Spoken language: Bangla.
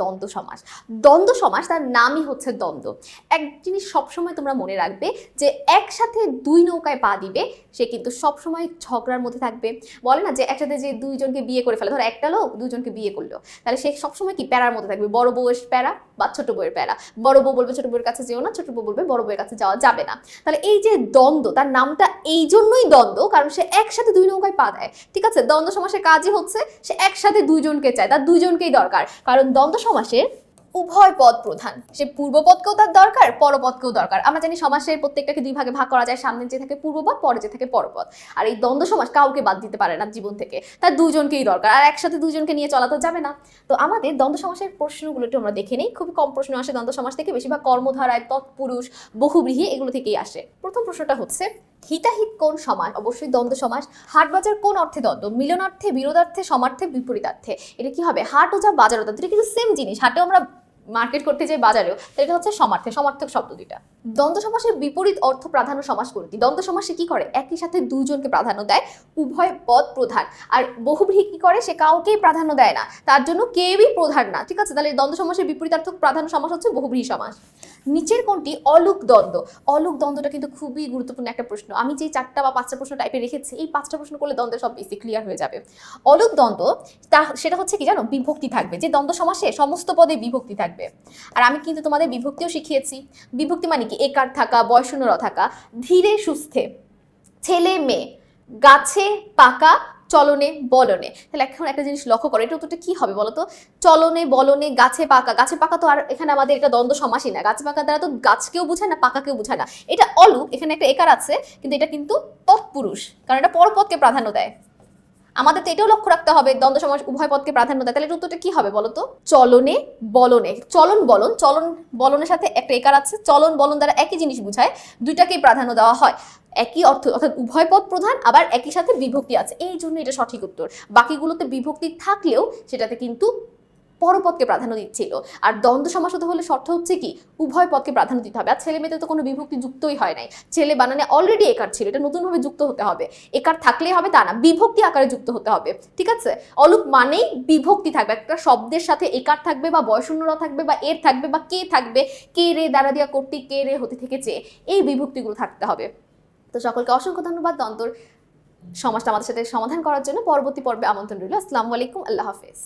দ্বন্দ্ব সমাস। দ্বন্দ্ব সমাস তার নামই হচ্ছে দ্বন্দ্ব। এক জিনিস সবসময় তোমরা মনে রাখবে যে একসাথে দুই নৌকায় পা দিবে সে কিন্তু সবসময় ঝগড়ার মধ্যে থাকবে। বলে না যে একসাথে যে দুইজনকে বিয়ে করে ফেলে, ধরো একটা লোক দুইজনকে বিয়ে করলো, তাহলে সে সবসময় কি প্যারার মধ্যে থাকবে, বড় বউয়ের প্যারা বা ছোট বউয়ের প্যারা। বড় বউ বলবে ছোট বউয়ের কাছে যেও না, ছোট বউ বলবে বড় বউয়ের কাছে যাওয়া যাবে না। তাহলে এই যে দ্বন্দ্ব, তার নামটা এই জন্যই দ্বন্দ্ব, কারণ সে একসাথে দুই নৌকায় পা দেয়। ঠিক আছে, দ্বন্দ্ব সমাসের কাজই হচ্ছে সে একসাথে দুইজনকে চায়, তার দুইজনকেই দরকার। কারণ দ্বন্দ্ব সমাসের উভয় পদ প্রধান, সে পূর্বপদকেও তার দরকার, পরপদকেও দরকার। আমরা জানি সমাসের প্রত্যেকটাকে দুই ভাগে ভাগ করা যায়, সামনে যে থাকে পূর্বপদ, পরে যে থাকে পরপদ। আর এই দ্বন্দ্ব সমাস কাউকে বাদ দিতে পারে না জীবন থেকে, তার দুজনকেই দরকার, আর একসাথে দুজনকে নিয়ে চলা তো যাবে না। তো আমাদের দ্বন্দ্ব সমাসের প্রশ্নগুলো একটু আমরা দেখে নেই। খুবই কম প্রশ্ন আসে দ্বন্দ্ব সমাস থেকে, বেশিরভাগ কর্মধারায়, তৎপুরুষ, বহুব্রীহি এগুলো থেকেই আসে। প্রথম প্রশ্নটা হচ্ছে হিতাহিত কোন সমাস? অবশ্যই দ্বন্দ্ব সমাস। হাট বাজার কোন অর্থে দ্বন্দ্ব? মিলনার্থে, বিরোধার্থে, সমার্থে, বিপরীতার্থে। এটা কি হবে? হাট ও যা বাজার ও তা, এটা কিন্তু সেম জিনিস। হাটেও আমরা মার্কেট করতে যাই, বাজারেও, তো এটা হচ্ছে সমার্থে, সমার্থক শব্দ দুইটা। দ্বন্দ্ব সমাসের বিপরীত অর্থ প্রাধান্য সমাস কোনটি? দ্বন্দ্ব সমাসে কি করে? একই সাথে দুইজনকে প্রাধান্য দেয়, উভয় পদ প্রধান। আর বহুব্রীহি কি করে? সে কাউকেই প্রাধান্য দেয় না, তার জন্য কেউই প্রধান না। ঠিক আছে, তাহলে দ্বন্দ্ব সমাসের বিপরীতার্থক প্রাধান্য সমাস হচ্ছে বহুব্রীহি সমাস। নিচের কোনটি অলুক দ্বন্দ্ব? অলুক দ্বন্দ্বটা কিন্তু খুবই গুরুত্বপূর্ণ একটা প্রশ্ন। আমি যে 4টা বা 5টা প্রশ্ন টাইপে রেখেছি, এই 5টা প্রশ্ন করলে দ্বন্দ্বের সব বেশি ক্লিয়ার হয়ে যাবে। অলুক দ্বন্দ্ব সেটা হচ্ছে কি জানো? বিভক্তি থাকবে। যে দ্বন্দ্ব সমাসে সমস্ত পদে বিভক্তি থাকবে। আর আমি কিন্তু তোমাদের বিভক্তিও শিখিয়েছি। বিভক্তি মানে কি? একার থাকা, বয়শূন্য র থাকা, ধীরে সুস্থে, ছেলে মেয়ে, গাছে পাকা, চলনে বলনে। তাহলে এখন একটা জিনিস লক্ষ্য করো, এটা উত্তরটা কি হবে বলো তো? চলনে বলনে, গাছে পাকা। গাছে পাকা তো আর এখানে আমাদের এটা দ্বন্দ্ব সমাসই না। গাছে পাকা দ্বারা তো গাছকেও বোঝায় না, পাকাকেও বোঝায় না। এটা অলুক, এখানে একটা একার আছে, কিন্তু এটা কিন্তু তৎপুরুষ, কারণ এটা পরপদকে প্রাধান্য দেয়। আমাদের তো এটাও লক্ষ্য রাখতে হবে দ্বন্দ্ব সমাস উভয় পদকে প্রাধান্য দেয়। তাহলে উত্তরটা কি হবে বলো তো? চলনে বলনে। চলন বলন, চলন বলনের সাথে একটা একার আছে, চলন বলন দ্বারা একই জিনিস বোঝায়, দুইটাকেই প্রাধান্য দেওয়া হয়, একই অর্থ, অর্থাৎ উভয় পদ প্রধান, আবার একই সাথে বিভক্তি আছে, এই জন্য এটা সঠিক উত্তর। বাকিগুলোতে বিভক্তি থাকলেও সেটাতে কিন্তু পরপদকে প্রাধান্য দিচ্ছিল। আর দ্বন্দ্ব সমাস হতে হলে শর্ত হচ্ছে কি? উভয় পদকে প্রাধান্য দিতে হবে। আর ছেলে মেয়েতে তো কোনো বিভক্তি যুক্তই হয় নাই, ছেলে বানানে অলরেডি একার ছিল, এটা নতুনভাবে যুক্ত হতে হবে। একার থাকলেই হবে তা না, বিভক্তি আকারে যুক্ত হতে হবে। ঠিক আছে, অলুক মানেই বিভক্তি থাকবে, একটা শব্দের সাথে একার থাকবে, বা বয়শূন্যরা থাকবে, বা এর থাকবে, বা কে থাকবে, কে রে দ্বারা দিয়া করতে, কে রে হতে থেকে চেয়ে, এই বিভক্তিগুলো থাকতে হবে। তো সকলকে অসংখ্য ধন্যবাদ দ্বন্দ্ব সমাসটা আমাদের সাথে সমাধান করার জন্য। পরবর্তী পর্বে আমন্ত্রণ রইল। আসসালামু আলাইকুম, আল্লাহ হাফেজ।